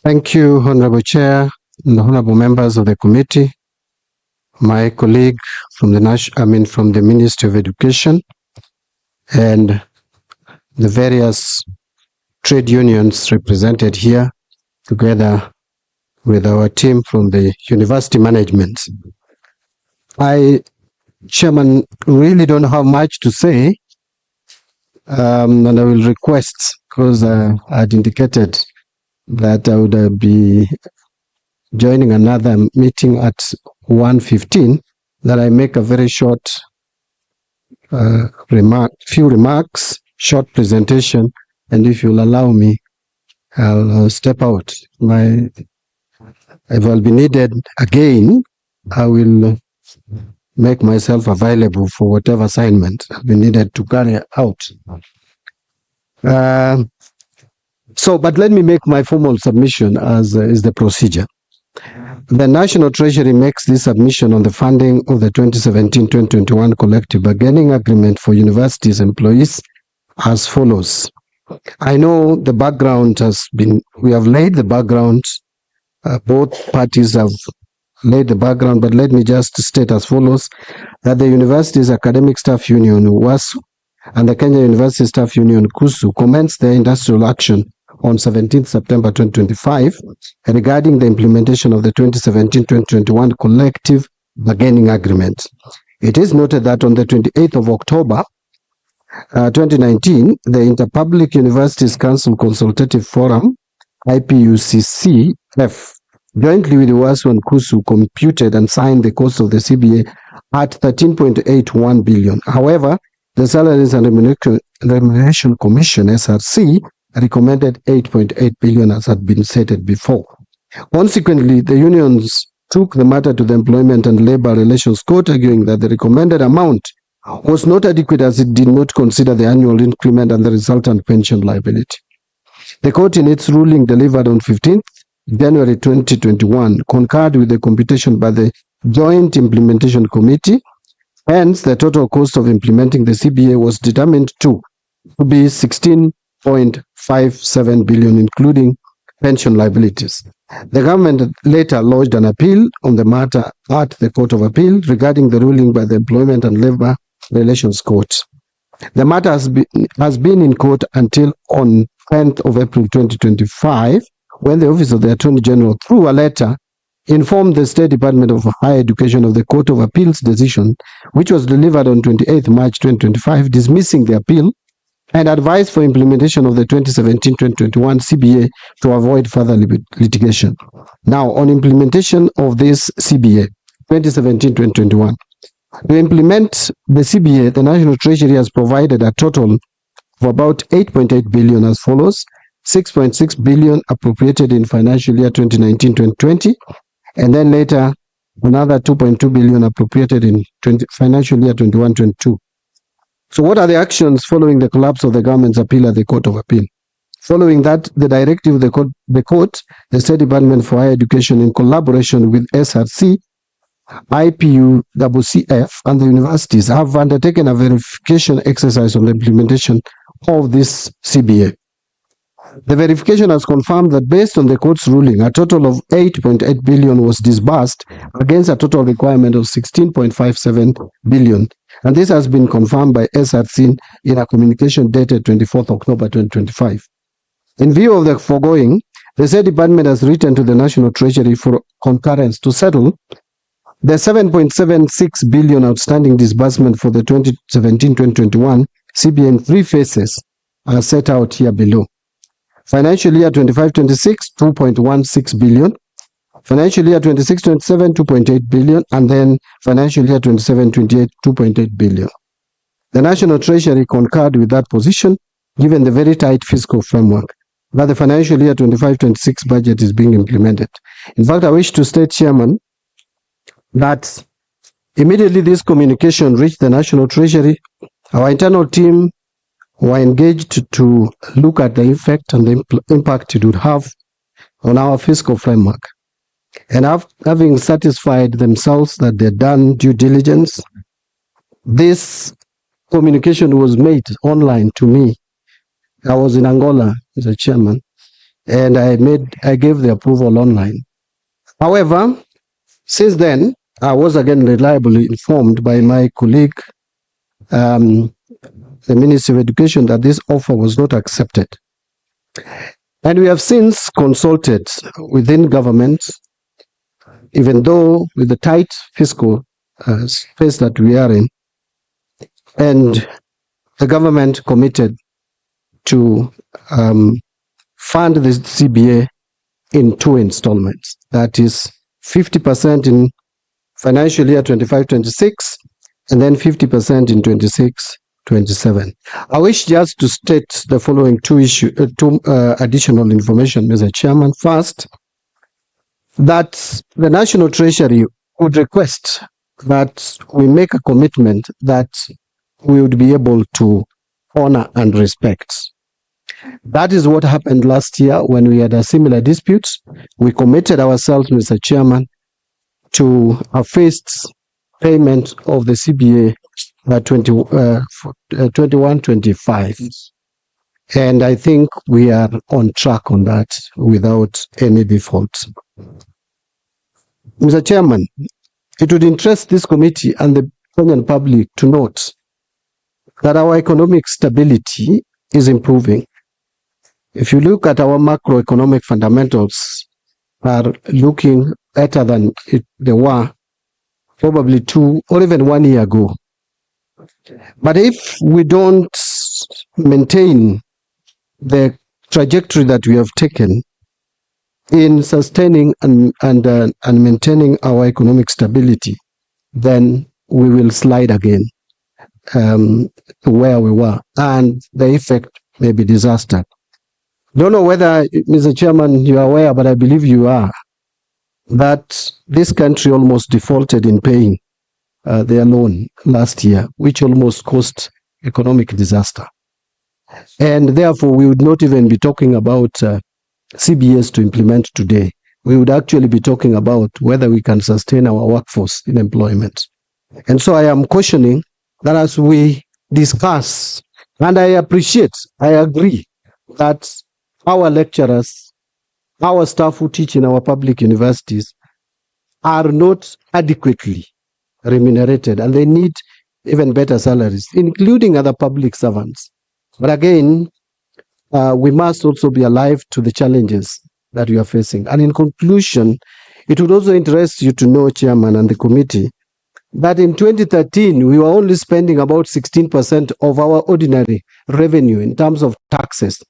Thank you, Honorable Chair and honorable members of the committee, my colleague from the Ministry of Education, and the various trade unions represented here, together with our team from the university management. Chairman, really don't have much to say, and I will request, because I had indicated that I would be joining another meeting at 1:15, that I make a very short few remarks, short presentation, and if you'll allow me, I'll step out. If I'll be needed again, I will make myself available for whatever assignment I'll be needed to carry out. But let me make my formal submission as is the procedure. The National Treasury makes this submission on the funding of the 2017-2021 collective bargaining agreement for universities employees as follows. I know the background we have laid the background, both parties have laid the background, but let me just state as follows, that the University's Academic Staff Union, WASU, and the Kenya University Staff Union, KUSU, commenced their industrial action on 17th September 2025 regarding the implementation of the 2017-2021 collective bargaining agreement. It is noted that on the 28th of October 2019, the Interpublic Universities Council Consultative Forum, IPUCCF, jointly with WASU and KUSU, computed and signed the cost of the CBA at 13.81 billion. However, the Salaries and Remuneration Commission, SRC, recommended 8.8 billion, as had been stated before. Consequently, the unions took the matter to the Employment and Labor Relations Court, arguing that the recommended amount was not adequate as it did not consider the annual increment and the resultant pension liability. The court, in its ruling delivered on 15th January 2021, concurred with the computation by the Joint Implementation Committee. Hence, the total cost of implementing the CBA was determined to be 16.57 billion, including pension liabilities. The government later lodged an appeal on the matter at the Court of Appeal regarding the ruling by the Employment and Labor Relations Court. The matter has been in court until on 10th of April 2025, when the Office of the Attorney General, through a letter, informed the State Department of Higher Education of the Court of Appeal's decision, which was delivered on 28th March 2025, dismissing the appeal and advised for implementation of the 2017-2021 CBA to avoid further litigation. Now, on implementation of this CBA, 2017-2021, to implement the CBA, the National Treasury has provided a total of about 8.8 billion as follows: 6.6 billion appropriated in financial year 2019-2020, and then later another 2.2 billion appropriated in financial year 21-22. So what are the actions following the collapse of the government's appeal at the Court of Appeal? Following that, the directive of the court, the State Department for Higher Education, in collaboration with SRC, IPUCCF, and the universities, have undertaken a verification exercise on the implementation of this CBA. The verification has confirmed that based on the court's ruling, a total of 8.8 billion was disbursed against a total requirement of 16.57 billion. And this has been confirmed by SRC in a communication dated 24th October 2025. In view of the foregoing, the State Department has written to the National Treasury for concurrence to settle the 7.76 billion outstanding disbursement for the 2017-2021 CBA in three phases are set out here below. Financial year 25-26, 2.16 billion. Financial year 26-27, 2.8 billion. And then financial year 27-28, 2.8 billion. The National Treasury concurred with that position, given the very tight fiscal framework, that the financial year 25-26 budget is being implemented. In fact, I wish to state, Chairman, that immediately this communication reached the National Treasury, our internal team were engaged to look at the effect and the impact it would have on our fiscal framework. And having satisfied themselves that they've done due diligence, this communication was made online to me. I was in Angola, Mr. Chairman, and I gave the approval online. However, since then, I was again reliably informed by my colleague, the Ministry of Education, that this offer was not accepted. And we have since consulted within government, even though with the tight fiscal space that we are in, and the government committed to fund the CBA in 2 installments. That is 50% in financial year 25-26, and then 50% in 26-27. I wish just to state the following two additional information, Mr. Chairman. First, that the National Treasury would request that we make a commitment that we would be able to honor and respect. That is what happened last year when we had a similar dispute. We committed ourselves, Mr. Chairman, to a phased payment of the CBA 21-25. And I think we are on track on that without any default. Mr. Chairman, it would interest this committee and the Kenyan public to note that our economic stability is improving. If you look at our macroeconomic fundamentals, are looking better than they were probably 2 or even 1 year ago. But if we don't maintain the trajectory that we have taken in sustaining and maintaining our economic stability, then we will slide again to where we were, and the effect may be disaster. Don't know whether, Mr. Chairman, you are aware, but I believe you are, that this country almost defaulted in paying their loan last year, which almost caused economic disaster. And therefore, we would not even be talking about CBS to implement today. We would actually be talking about whether we can sustain our workforce in employment. And so I am cautioning that as we discuss, and I agree that our lecturers, our staff who teach in our public universities are not adequately remunerated, and they need even better salaries, including other public servants. But again, we must also be alive to the challenges that we are facing. And in conclusion, it would also interest you to know, Chairman and the committee, that in 2013, we were only spending about 16% of our ordinary revenue in terms of taxes